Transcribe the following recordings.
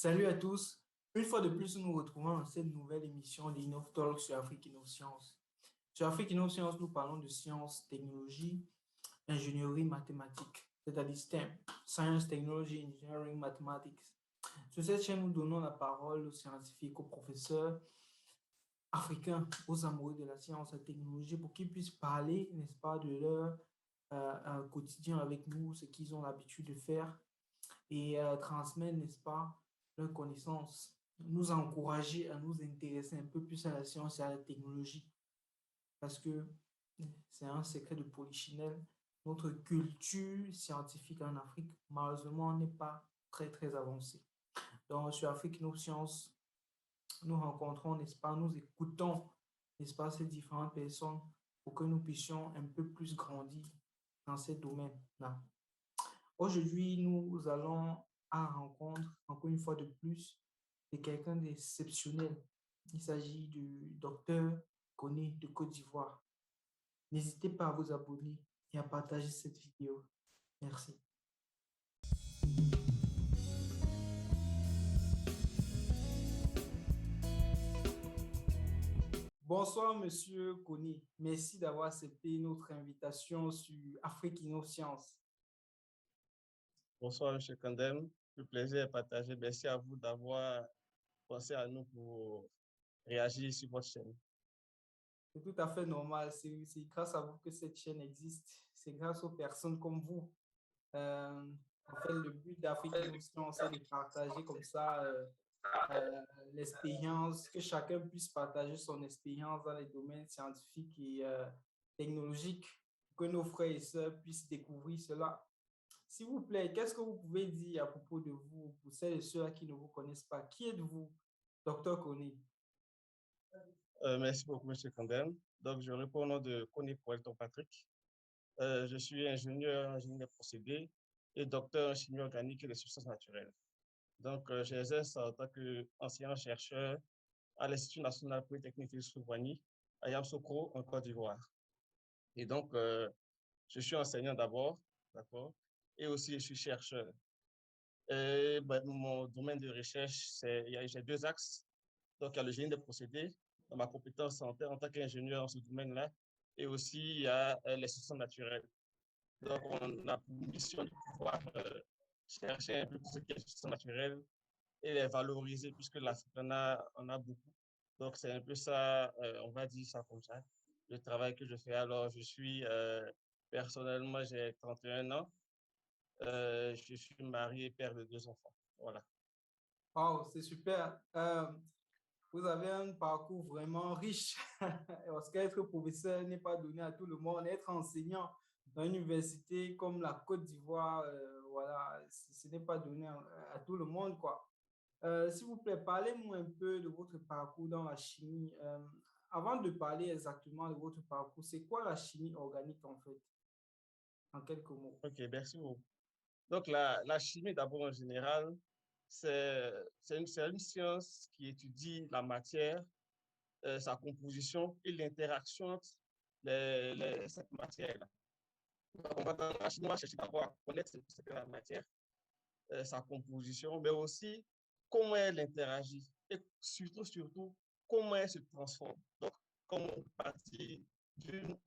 Salut à tous. Une fois de plus, nous nous retrouvons dans cette nouvelle émission d'Innov Talk sur Afrique Innovscience. Sur Afrique Innovscience, nous parlons de sciences, technologie, ingénierie, mathématiques, c'est-à-dire STEM, Science, Technology, Engineering, Mathematics. Sur cette chaîne, nous donnons la parole aux scientifiques, aux professeurs africains, aux amoureux de la science et de la technologie pour qu'ils puissent parler, n'est-ce pas, de leur quotidien avec nous, ce qu'ils ont l'habitude de faire et transmettre, n'est-ce pas, leurs connaissances, nous encourager à nous intéresser un peu plus à la science et à la technologie. Parce que c'est un secret de Polichinelle. Notre culture scientifique en Afrique, malheureusement, n'est pas très, très avancée. Donc, sur Afrique Nos Sciences, nous rencontrons, n'est-ce pas, nous écoutons, n'est-ce pas, ces différentes personnes pour que nous puissions un peu plus grandir dans ces domaines-là. Aujourd'hui, nous allons à la rencontre, encore une fois de plus, de quelqu'un d'exceptionnel. Il s'agit du docteur Koné de Côte d'Ivoire. N'hésitez pas à vous abonner et à partager cette vidéo. Merci. Bonsoir, Monsieur Koné. Merci d'avoir accepté notre invitation sur Afrique Innovscience. Bonsoir, M. Kandem. Le plaisir est partagé. Merci à vous d'avoir pensé à nous pour réagir sur votre chaîne. C'est tout à fait normal. C'est grâce à vous que cette chaîne existe. C'est grâce aux personnes comme vous. En fait, le but d'Afrique Innovation, c'est de partager comme ça l'expérience, que chacun puisse partager son expérience dans les domaines scientifiques et technologiques, que nos frères et sœurs puissent découvrir cela. S'il vous plaît, qu'est-ce que vous pouvez dire à propos de vous, pour celles et ceux qui ne vous connaissent pas? Qui êtes-vous, docteur Koné? Merci beaucoup, M. Kandem. Donc, je réponds au nom de Koné Poelton Patrick. Je suis ingénieur en génie des procédés et docteur en chimie organique et des substances naturelles. Donc, j'exerce en tant qu'enseignant-chercheur à l'Institut national polytechnique de Souvani, à Yamoussoukro, en Côte d'Ivoire. Et donc, je suis enseignant d'abord, d'accord, et aussi je suis chercheur. Mon domaine de recherche, j'ai deux axes. Donc, il y a le génie des procédés, dans ma compétence en tant qu'ingénieur dans ce domaine-là, et aussi il y a les sciences naturelles. Donc, on a pour mission de pouvoir chercher un peu tout ce qui est sciences naturelles et les valoriser, puisque l'Afrique en a beaucoup. Donc, c'est un peu ça, on va dire ça comme ça, le travail que je fais. Alors, personnellement, j'ai 31 ans. Je suis marié et père de deux enfants. Voilà. Wow, c'est super. Vous avez un parcours vraiment riche parce qu'être professeur n'est pas donné à tout le monde. Être enseignant dans une université comme la Côte d'Ivoire, voilà, ce n'est pas donné à tout le monde, quoi. S'il vous plaît, parlez-moi un peu de votre parcours dans la chimie. Avant de parler exactement de votre parcours, c'est quoi la chimie organique en fait, en quelques mots? OK, merci beaucoup. Donc, la chimie, d'abord, en général, c'est une science qui étudie la matière, sa composition et l'interaction entre cette matière-là. Donc, on va dans la chimie, on va chercher d'abord à connaître ce que la matière, sa composition, mais aussi comment elle interagit et surtout, comment elle se transforme. Donc, comment on partit d'une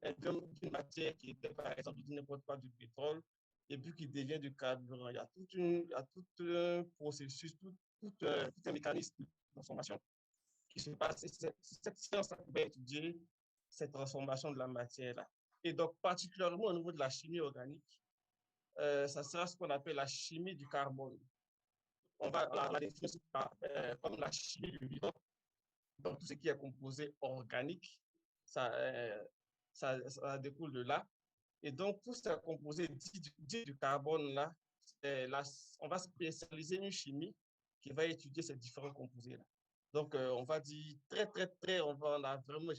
matière qui était, par exemple, je dis n'importe quoi, du pétrole, et puis qui devient du carburant. Il y a tout un processus, tout un mécanisme de transformation qui se passe. Et cette science-là va étudier cette transformation de la matière-là. Et donc, particulièrement au niveau de la chimie organique, ça sera ce qu'on appelle la chimie du carbone. On va la définir comme la chimie du vivant. Donc, tout ce qui est composé organique, ça, ça découle de là. Et donc, tous ces composés dits du carbone-là, on va spécialiser une chimie qui va étudier ces différents composés-là. Donc, on va dire j'ai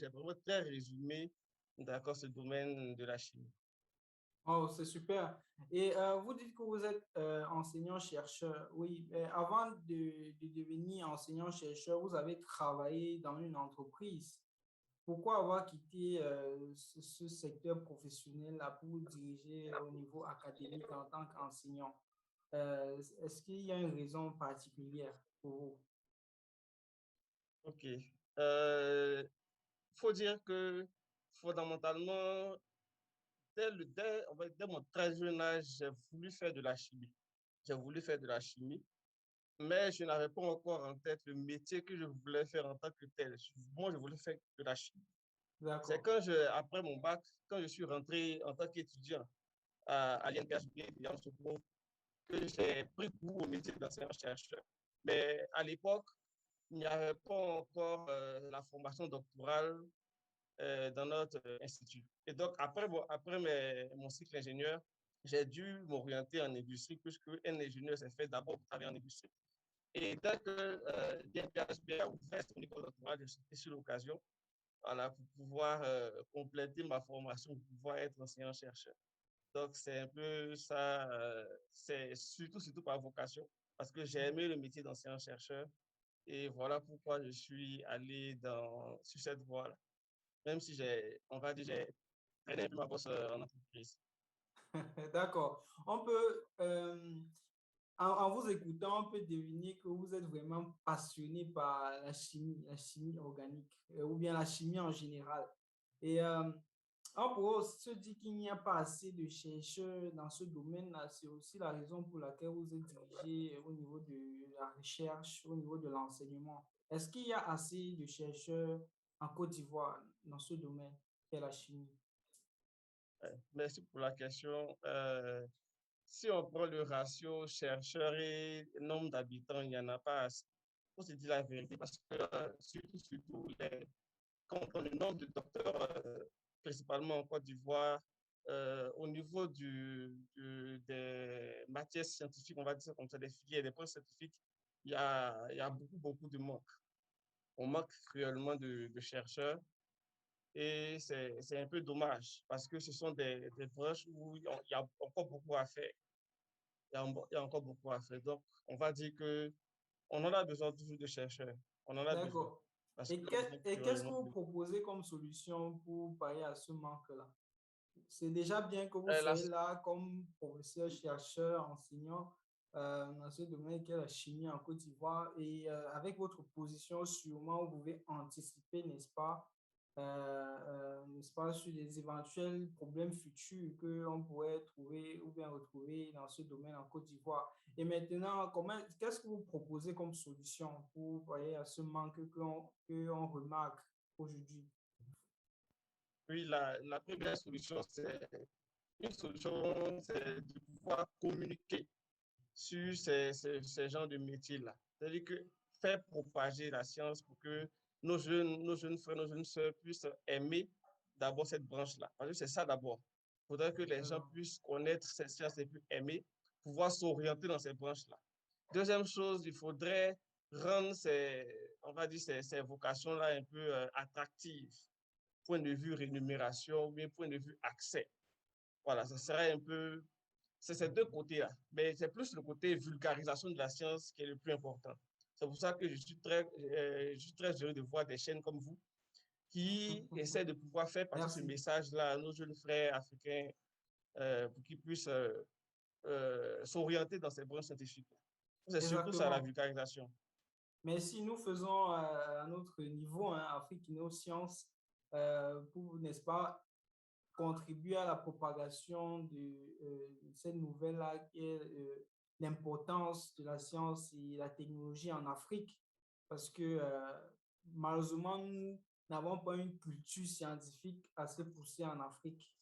vraiment très résumé, d'accord, ce domaine de la chimie. Oh, c'est super. Et vous dites que vous êtes enseignant-chercheur. Oui, mais avant de devenir enseignant-chercheur, vous avez travaillé dans une entreprise. Pourquoi avoir quitté ce secteur professionnel là pour vous diriger au niveau académique en tant qu'enseignant? Est-ce qu'il y a une raison particulière pour vous? OK. Faut dire que fondamentalement, dès mon très jeune âge, j'ai voulu faire de la chimie. J'ai voulu faire de la chimie, mais je n'avais pas encore en tête le métier que je voulais faire en tant que tel. Moi, je voulais faire de la chimie. C'est D'accord. après mon bac, quand je suis rentré en tant qu'étudiant à l'INPHB, que j'ai pris goût au métier d'enseignant-chercheur. Mais à l'époque, il n'y avait pas encore la formation doctorale dans notre institut. Et donc, mon cycle ingénieur, j'ai dû m'orienter en industrie puisque un ingénieur s'est fait d'abord pour travailler en industrie. Et dès que l'INPHB a ouvert son école doctorale, j'ai sauté sur l'occasion, voilà, pour pouvoir compléter ma formation, pour pouvoir être enseignant-chercheur. Donc, c'est un peu ça, c'est surtout par vocation, parce que j'ai aimé le métier d'enseignant-chercheur. Et voilà pourquoi je suis allé sur cette voie-là. Même si on va dire, j'ai traîné un peu ma bosse en entreprise. D'accord. On peut, en vous écoutant, on peut deviner que vous êtes vraiment passionné par la chimie organique, ou bien la chimie en général. Et on pourrait aussi se dire qu'il n'y a pas assez de chercheurs dans ce domaine-là. C'est aussi la raison pour laquelle vous êtes dirigé au niveau de la recherche, au niveau de l'enseignement. Est-ce qu'il y a assez de chercheurs en Côte d'Ivoire dans ce domaine qu'est la chimie? Merci pour la question. Si on prend le ratio chercheurs et nombre d'habitants, il n'y en a pas assez. Il faut se dire la vérité parce que surtout quand on prend le nombre de docteurs, principalement en Côte d'Ivoire, au niveau des matières scientifiques, on va dire ça comme ça, des filières, des postes scientifiques, il y a beaucoup de manque. On manque cruellement de chercheurs et c'est un peu dommage parce que ce sont des branches où il y a encore beaucoup à faire. Il y a encore beaucoup à faire. Donc, on va dire que on en a besoin toujours de chercheurs. On en a besoin D'accord. parce qu'on manque Et qu'est-ce que cruellement vous de... proposez comme solution pour pallier à ce manque-là? C'est déjà bien que vous La soyez là comme professeur, chercheur, enseignant dans ce domaine qu'est la chimie en Côte d'Ivoire. Et avec votre position, sûrement, vous pouvez anticiper, n'est-ce pas, sur les éventuels problèmes futurs que l'on pourrait trouver ou bien retrouver dans ce domaine en Côte d'Ivoire. Et maintenant, qu'est-ce que vous proposez comme solution pour pallier à ce manque que l'on remarque aujourd'hui? Oui, la première solution, c'est une solution, c'est de pouvoir communiquer sur ces genres de métiers-là. C'est-à-dire que faire propager la science pour que nos jeunes frères, nos jeunes sœurs puissent aimer d'abord cette branche-là. Parce que c'est ça d'abord. Il faudrait que les gens D'accord. puissent connaître ces sciences et puis aimer, pouvoir s'orienter dans ces branches-là. Deuxième chose, il faudrait rendre on va dire, ces vocations-là un peu attractives, point de vue rémunération, mais point de vue accès. Voilà, ça serait un peu, c'est ces deux côtés-là. Mais c'est plus le côté vulgarisation de la science qui est le plus important. C'est pour ça que je suis très heureux de voir des chaînes comme vous qui essaient de pouvoir faire passer ce Merci. message-là à nos jeunes frères africains pour qu'ils puissent s'orienter dans ces branches scientifiques. C'est surtout ça, la Exactement. vulgarisation. Mais si nous faisons à notre niveau, hein, Afrique Inno-Sciences, pour, n'est-ce pas, contribuer à la propagation de cette nouvelle-là qui est l'importance de la science et la technologie en Afrique, parce que malheureusement, nous n'avons pas une culture scientifique assez poussée en Afrique.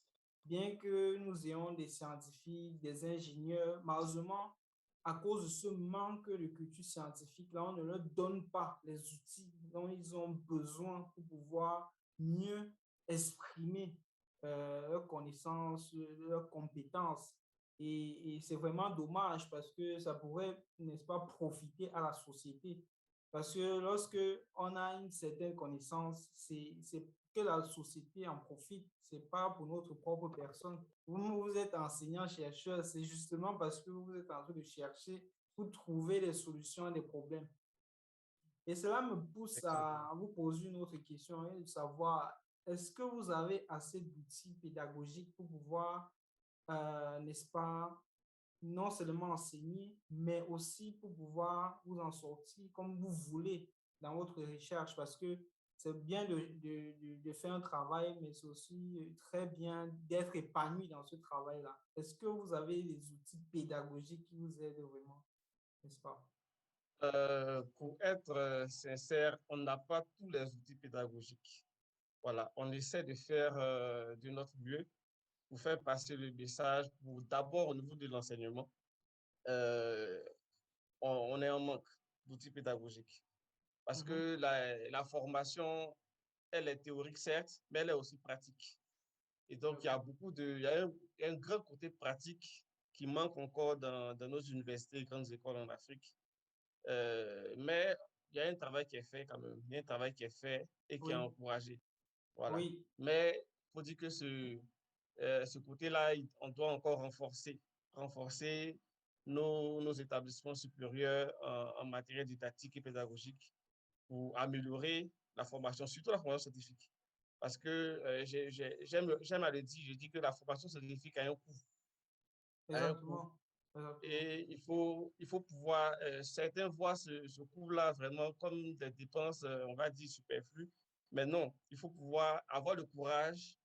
Bien que nous ayons des scientifiques, des ingénieurs, malheureusement, à cause de ce manque de culture scientifique, là, on ne leur donne pas les outils dont ils ont besoin pour pouvoir mieux exprimer leurs connaissances, leurs compétences. Et c'est vraiment dommage parce que ça pourrait, n'est-ce pas, profiter à la société. Parce que lorsque on a une certaine connaissance, c'est que la société en profite, c'est pas pour notre propre personne. Vous êtes enseignant, chercheur, c'est justement parce que vous êtes en train de chercher pour trouver des solutions à des problèmes. Et cela me pousse Effectivement. à vous poser une autre question, et de savoir, est-ce que vous avez assez d'outils pédagogiques pour pouvoir, n'est-ce pas, non seulement enseigner, mais aussi pour pouvoir vous en sortir comme vous voulez dans votre recherche, parce que c'est bien de faire un travail, mais c'est aussi très bien d'être épanoui dans ce travail-là. Est-ce que vous avez des outils pédagogiques qui vous aident vraiment, n'est-ce pas? Pour être sincère, on n'a pas tous les outils pédagogiques. Voilà, on essaie de faire de notre mieux pour faire passer le message, pour d'abord au niveau de l'enseignement, euh, on est en manque d'outils pédagogiques. Parce Mhm. que la formation, elle est théorique, certes, mais elle est aussi pratique. Et C'est donc, il y vrai. a il y a un grand côté pratique qui manque encore dans nos universités et grandes écoles en Afrique. Mais il y a un travail qui est fait quand même. Il y a un travail qui est fait et qui est Oui, encouragé. Voilà. oui, Mais il faut dire que ce côté-là, on doit encore renforcer nos établissements supérieurs en matière didactique et pédagogique pour améliorer la formation, surtout la formation scientifique. Parce que j'aime à le dire, je dis que la formation scientifique a un coût, a un coût. exactement. Exactement. Et il faut pouvoir, certains voient ce coût-là vraiment comme des dépenses, on va dire, superflues. Mais non, il faut pouvoir avoir le courage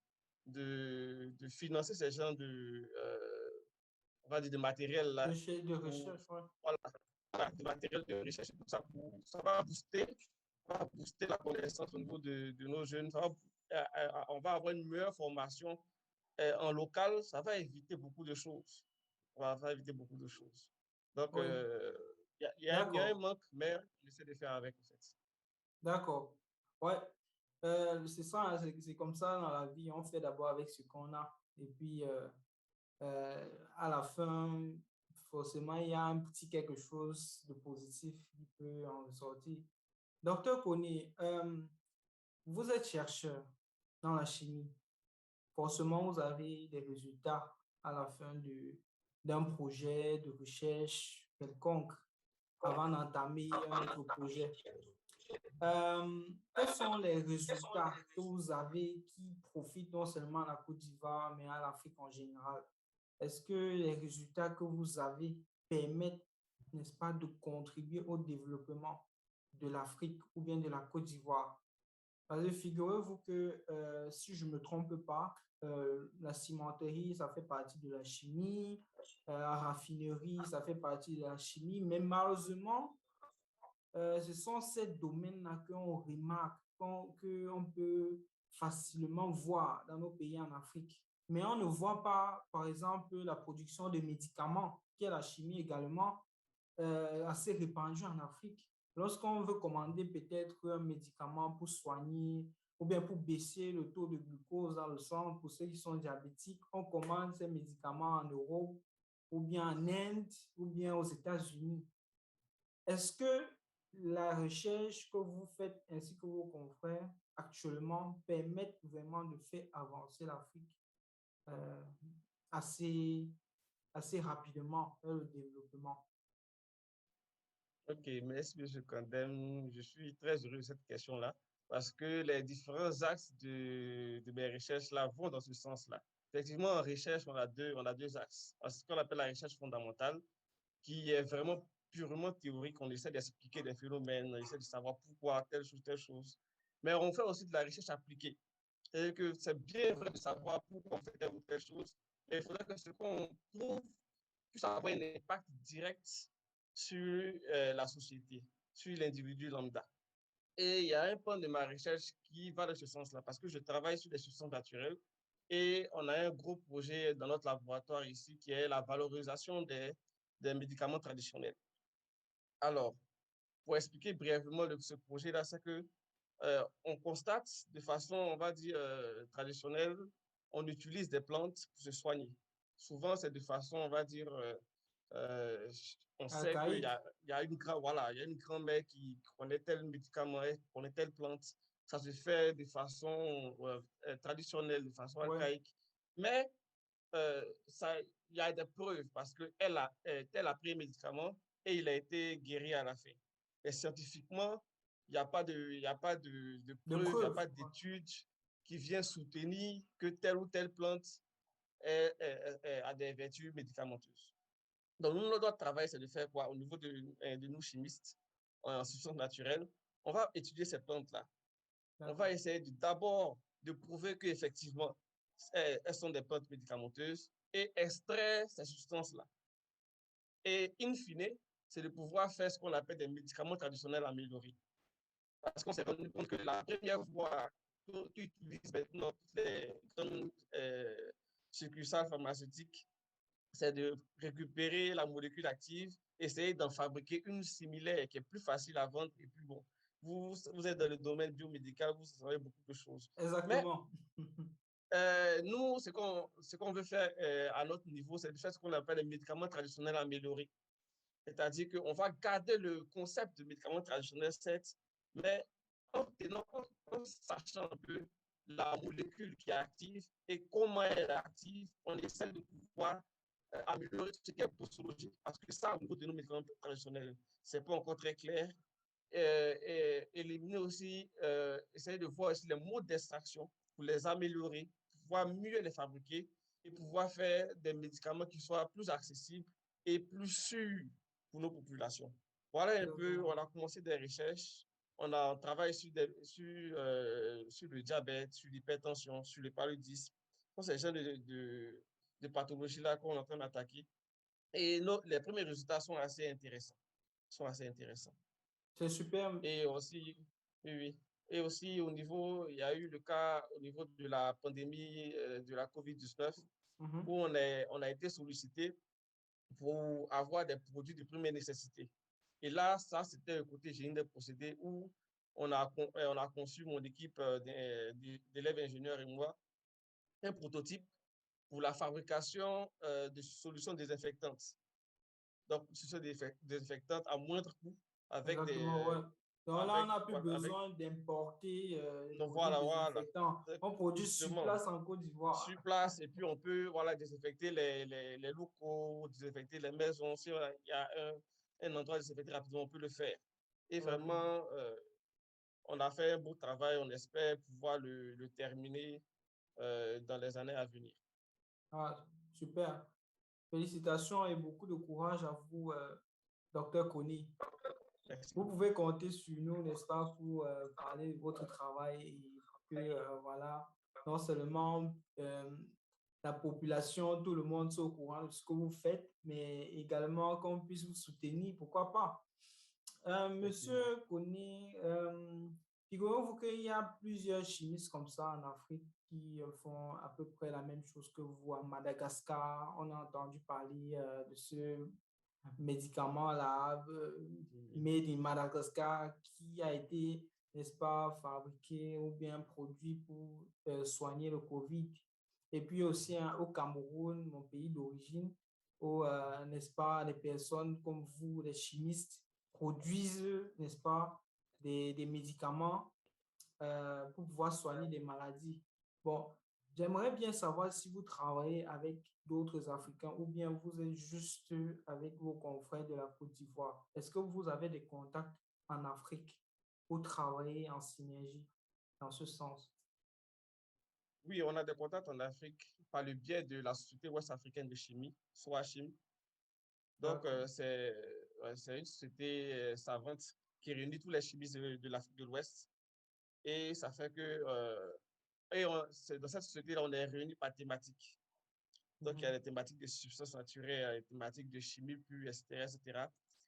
de financer ces genres on va dire, de matériel-là, De pour, recherche, ouais. voilà, de matériel de recherche, tout ça, ça va booster la connaissance au niveau de nos jeunes. On va avoir une meilleure formation en local, ça va éviter beaucoup de choses. Ça va éviter beaucoup de choses. Donc, Oui, il y a un d'accord, manque, mais on essaie de faire avec, en fait. d'accord. Ouais, c'est ça, hein, c'est comme ça dans la vie. On fait d'abord avec ce qu'on a. Et puis, à la fin, forcément, il y a un petit quelque chose de positif qui peut en ressortir. Docteur Koné, vous êtes chercheur dans la chimie. Forcément, vous avez des résultats à la fin d'un projet de recherche quelconque avant d'entamer un autre projet. Quels sont les résultats que vous avez qui profitent non seulement à la Côte d'Ivoire, mais à l'Afrique en général? Est-ce que les résultats que vous avez permettent, n'est-ce pas, de contribuer au développement de l'Afrique ou bien de la Côte d'Ivoire? Parce que figurez-vous que, si je ne me trompe pas, la cimenterie, ça fait partie de la chimie, la raffinerie, ça fait partie de la chimie, mais malheureusement, ce sont ces domaines-là qu'on remarque, qu'on peut facilement voir dans nos pays en Afrique. Mais on ne voit pas, par exemple, la production de médicaments, qui est la chimie également, assez répandue en Afrique. Lorsqu'on veut commander peut-être un médicament pour soigner ou bien pour baisser le taux de glucose dans le sang pour ceux qui sont diabétiques, on commande ces médicaments en Europe ou bien en Inde ou bien aux États-Unis. Est-ce que la recherche que vous faites ainsi que vos confrères actuellement permettent vraiment de faire avancer l'Afrique euh, assez, assez rapidement vers le développement? OK, merci, M. Kandem. Je suis très heureux de cette question-là parce que les différents axes de mes recherches-là vont dans ce sens-là. Effectivement, en recherche, on a deux axes. Ce qu'on appelle la recherche fondamentale, qui est vraiment purement théorique. On essaie d'expliquer des phénomènes, on essaie de savoir pourquoi telle chose, telle chose. Mais on fait aussi de la recherche appliquée. C'est-à-dire que c'est bien vrai de savoir pourquoi on fait telle ou telle chose, mais il faudrait que ce qu'on trouve puisse avoir un impact direct sur la société, sur l'individu lambda. Et il y a un point de ma recherche qui va dans ce sens-là, parce que je travaille sur des substances naturelles et on a un gros projet dans notre laboratoire ici qui est la valorisation des médicaments traditionnels. Alors, pour expliquer brièvement ce projet-là, c'est que on constate de façon, on va dire, traditionnelle, on utilise des plantes pour se soigner. Souvent, c'est de façon, on va dire, euh, on sait Archaïque. il y a une voilà, il y a une grand-mère qui connaît tel médicament, qui connaît telle plante. Ça se fait de façon traditionnelle, de façon Ouais. archaïque. Mais il y a des preuves parce elle a pris un médicament et il a été guéri à la fin. Et scientifiquement, il y a pas de De preuves, il n'y a preuves. pas Ouais. d'études qui viennent soutenir que telle ou telle plante a des vertus médicamenteuses. Donc, nous, notre travail, c'est de faire quoi? Au niveau de nous chimistes, en substances naturelles, on va étudier ces plantes-là. On va essayer d'abord de prouver qu'effectivement, elles sont des plantes médicamenteuses et extraire ces substances-là. Et in fine, c'est de pouvoir faire ce qu'on appelle des médicaments traditionnels améliorés. Parce qu'on s'est rendu compte que la première fois qu'on utilise maintenant toutes les grandes succursales pharmaceutiques, c'est de récupérer la molécule active, essayer d'en fabriquer une similaire qui est plus facile à vendre et plus bon. Vous êtes dans le domaine biomédical, vous savez beaucoup de choses. Mais Exactement. nous, ce qu'on veut faire à notre niveau, c'est de faire ce qu'on appelle les médicaments traditionnels améliorés. C'est-à-dire qu'on va garder le concept de médicament traditionnel, certes, mais en sachant un peu la molécule qui est active et comment elle est active, on essaie de pouvoir améliorer tout ce qui est postologique. Parce que ça, au niveau de nos médicaments traditionnels, ce n'est pas encore très clair. Et éliminer aussi, essayer de voir aussi les modes d'extraction pour les améliorer, pouvoir mieux les fabriquer et pouvoir faire des médicaments qui soient plus accessibles et plus sûrs pour nos populations. Voilà un peu, on a commencé des recherches, on a travaillé sur le diabète, sur l'hypertension, sur le paludisme. Ce sont ces genres de pathologies-là qu'on est en train d'attaquer. Et les premiers résultats sont assez intéressants. C'est super. Et aussi, oui, oui. Et aussi, il y a eu le cas au niveau de la pandémie de la COVID-19 où on a été sollicité pour avoir des produits de première nécessité. Et là, ça, c'était le côté génie des procédés où on a conçu, mon équipe d'élèves ingénieurs et moi, un prototype pour la fabrication de solutions désinfectantes. Donc, solutions désinfectantes à moindre coût avec Exactement, ouais. Donc là, on n'a plus avec besoin d'importer les donc produits voilà. désinfectants. On produit sur Justement, place en Côte d'Ivoire. sur place, et puis on peut voilà, désinfecter les locaux, désinfecter les maisons. Si il y a un endroit désinfecté rapidement, on peut le faire. Et Exactement. vraiment, on a fait un beau travail. On espère pouvoir le terminer dans les années à venir. Ah, super. Félicitations et beaucoup de courage à vous, docteur Kony. Merci Vous beaucoup. pouvez compter sur nous, n'est-ce pas, pour parler de votre travail et que, voilà, non seulement la population, tout le monde soit au courant de ce que vous faites, mais également qu'on puisse vous soutenir, pourquoi pas. Monsieur Effectivement. Kony, figurez-vous qu'il y a plusieurs chimistes comme ça en Afrique qui font à peu près la même chose que vous. À Madagascar, on a entendu parler de ce médicament-là, made in Madagascar, qui a été, n'est-ce pas, fabriqué ou bien produit pour soigner le Covid. Et puis aussi au Cameroun, mon pays d'origine, où, n'est-ce pas, les personnes comme vous, les chimistes, produisent, n'est-ce pas, des médicaments pour pouvoir soigner des maladies. Bon, j'aimerais bien savoir si vous travaillez avec d'autres Africains ou bien vous êtes juste avec vos confrères de la Côte d'Ivoire. Est-ce que vous avez des contacts en Afrique pour travailler en synergie dans ce sens? Oui, on a des contacts en Afrique par le biais de la Société ouest-africaine de chimie, SOACHIM. Donc, D'accord. c'est une société savante qui réunit tous les chimistes de l'Afrique de l'Ouest. Et ça fait que dans cette société-là, on est réunis par thématique. Donc, il y a les thématiques de substances naturelles, les thématiques de chimie pure, etc., etc.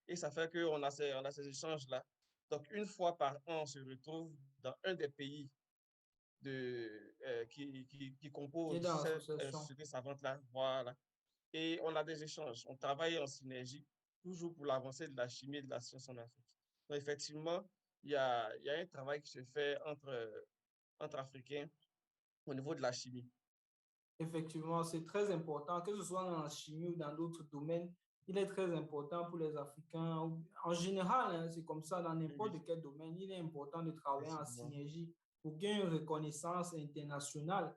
Et ça fait qu'on on a ces échanges-là. Donc, une fois par an, on se retrouve dans un des pays qui Qui est composent dans cette l'association. société savante-là. Voilà. Et on a des échanges. On travaille en synergie, toujours pour l'avancée de la chimie et de la science en Afrique. Donc, effectivement, il y a un travail qui se fait entre Africains au niveau de la chimie. Effectivement, c'est très important, que ce soit dans la chimie ou dans d'autres domaines. Il est très important pour les Africains. En général, hein, c'est comme ça dans Oui, oui, n'importe quel domaine. Il est important de travailler en effectivement. synergie pour gagner une reconnaissance internationale.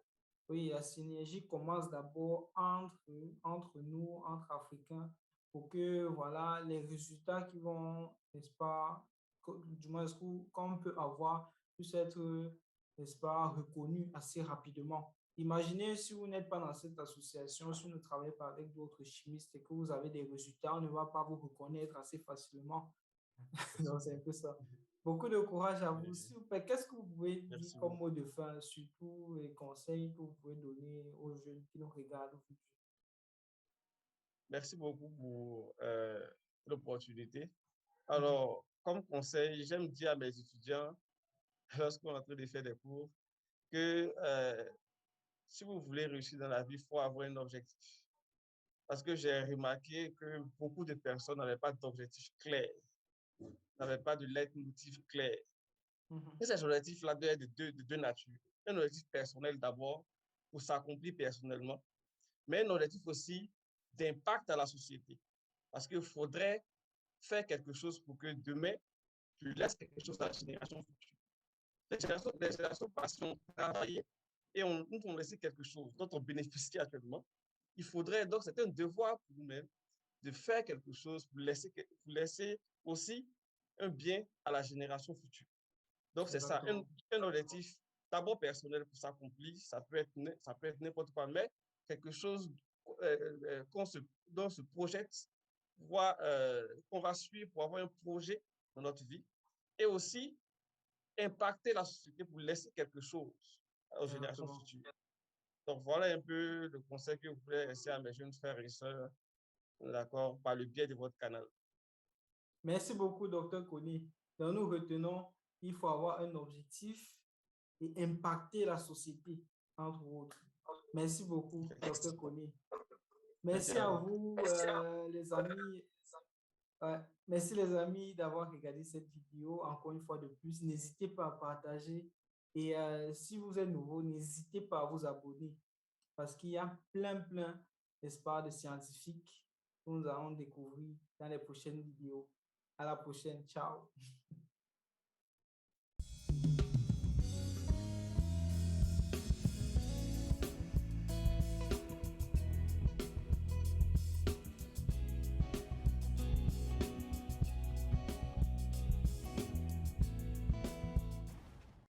Oui, la synergie commence d'abord entre nous, entre Africains, pour que voilà, les résultats qui vont, n'est-ce pas, du moins qu'on peut avoir, puissent être, n'est-ce pas, reconnus assez rapidement. Imaginez si vous n'êtes pas dans cette association, si vous ne travaillez pas avec d'autres chimistes et que vous avez des résultats, on ne va pas vous reconnaître assez facilement. Donc, c'est un peu ça. Beaucoup de courage à vous. Oui. S'il vous plaît, qu'est-ce que vous pouvez dire Merci comme beaucoup. mot de fin, surtout les conseils que vous pouvez donner aux jeunes qui nous regardent aujourd'hui? Merci beaucoup pour l'opportunité. Mhm. Alors, comme conseil, j'aime dire à mes étudiants, lorsqu'on est en train de faire des cours, que si vous voulez réussir dans la vie, il faut avoir un objectif. Parce que j'ai remarqué que beaucoup de personnes n'avaient pas d'objectif clair, n'avaient pas de leitmotiv clair. Mhm. Et ces objectifs-là doivent être de deux natures. Un objectif personnel d'abord, pour s'accomplir personnellement, mais un objectif aussi d'impact à la société. Parce qu'il faudrait faire quelque chose pour que demain, tu laisses quelque chose à la génération future. Les générations passées ont travaillé et nous ont laissé quelque chose dont on bénéficie actuellement. Il faudrait donc, c'est un devoir pour nous-mêmes de faire quelque chose pour laisser aussi un bien à la génération future. Donc, c'est ça, Exactement. un objectif d'abord personnel pour s'accomplir, ça peut être n'importe quoi, mais quelque chose dont on se projette, qu'on va suivre pour avoir un projet dans notre vie et aussi impacter la société pour laisser quelque chose aux générations Exactement. futures. Donc, voilà un peu le conseil que vous pouvez laisser à mes jeunes frères et sœurs, d'accord, par le biais de votre canal. Merci beaucoup, docteur Kony. Donc, nous retenons, il faut avoir un objectif et impacter la société, entre autres. Merci beaucoup, docteur Kony. Merci Merci à à vous. vous, les amis. Ouais. Merci, les amis, d'avoir regardé cette vidéo. Encore une fois de plus, n'hésitez pas à partager. Et si vous êtes nouveau, n'hésitez pas à vous abonner parce qu'il y a plein, n'est-ce pas, de scientifiques que nous allons découvrir dans les prochaines vidéos. À la prochaine. Ciao.